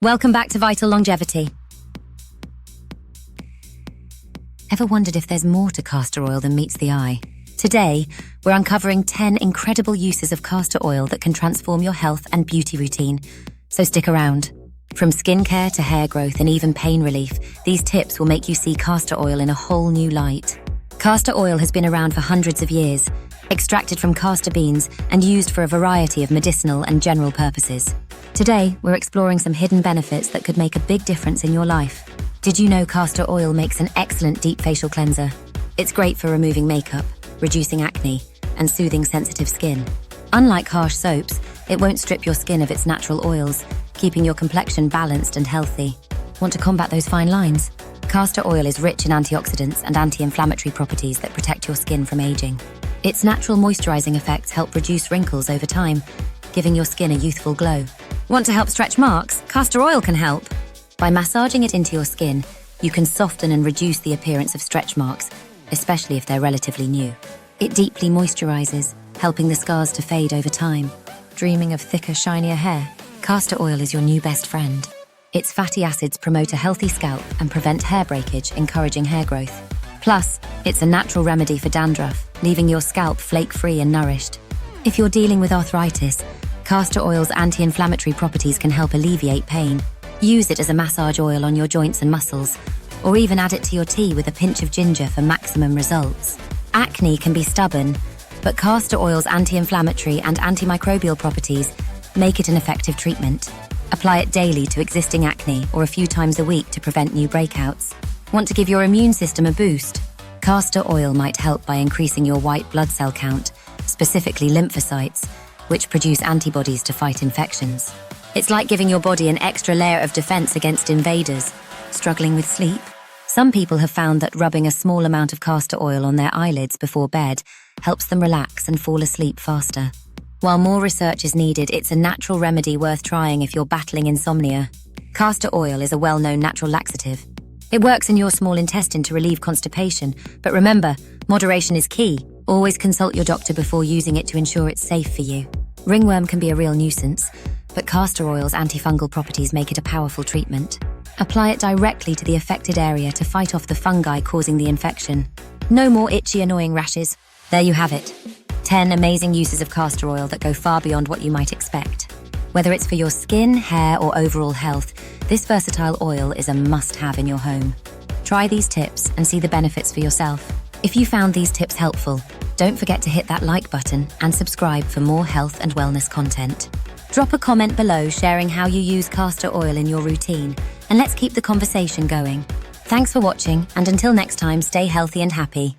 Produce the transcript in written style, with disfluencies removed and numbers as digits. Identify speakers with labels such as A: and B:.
A: Welcome back to Vital Longevity. Ever wondered if there's more to castor oil than meets the eye? Today, we're uncovering 10 incredible uses of castor oil that can transform your health and beauty routine. So stick around. From skincare to hair growth and even pain relief, these tips will make you see castor oil in a whole new light. Castor oil has been around for hundreds of years, extracted from castor beans and used for a variety of medicinal and general purposes. Today, we're exploring some hidden benefits that could make a big difference in your life. Did you know castor oil makes an excellent deep facial cleanser? It's great for removing makeup, reducing acne, and soothing sensitive skin. Unlike harsh soaps, it won't strip your skin of its natural oils, keeping your complexion balanced and healthy. Want to combat those fine lines? Castor oil is rich in antioxidants and anti-inflammatory properties that protect your skin from aging. Its natural moisturizing effects help reduce wrinkles over time, giving your skin a youthful glow. Want to help stretch marks? Castor oil can help. By massaging it into your skin, you can soften and reduce the appearance of stretch marks, especially if they're relatively new. It deeply moisturizes, helping the scars to fade over time. Dreaming of thicker, shinier hair? Castor oil is your new best friend. Its fatty acids promote a healthy scalp and prevent hair breakage, encouraging hair growth. Plus, it's a natural remedy for dandruff, leaving your scalp flake-free and nourished. If you're dealing with arthritis, castor oil's anti-inflammatory properties can help alleviate pain. Use it as a massage oil on your joints and muscles, or even add it to your tea with a pinch of ginger for maximum results. Acne can be stubborn, but castor oil's anti-inflammatory and antimicrobial properties make it an effective treatment. Apply it daily to existing acne or a few times a week to prevent new breakouts. Want to give your immune system a boost? Castor oil might help by increasing your white blood cell count, specifically lymphocytes, which produce antibodies to fight infections. It's like giving your body an extra layer of defense against invaders. Struggling with sleep? Some people have found that rubbing a small amount of castor oil on their eyelids before bed helps them relax and fall asleep faster. While more research is needed, it's a natural remedy worth trying if you're battling insomnia. Castor oil is a well-known natural laxative. It works in your small intestine to relieve constipation, but remember, moderation is key. Always consult your doctor before using it to ensure it's safe for you. Ringworm can be a real nuisance, but castor oil's antifungal properties make it a powerful treatment. Apply it directly to the affected area to fight off the fungi causing the infection. No more itchy, annoying rashes. There you have it. 10 amazing uses of castor oil that go far beyond what you might expect. Whether it's for your skin, hair, or overall health, this versatile oil is a must-have in your home. Try these tips and see the benefits for yourself. If you found these tips helpful, don't forget to hit that like button and subscribe for more health and wellness content. Drop a comment below sharing how you use castor oil in your routine, and let's keep the conversation going. Thanks for watching, and until next time, stay healthy and happy.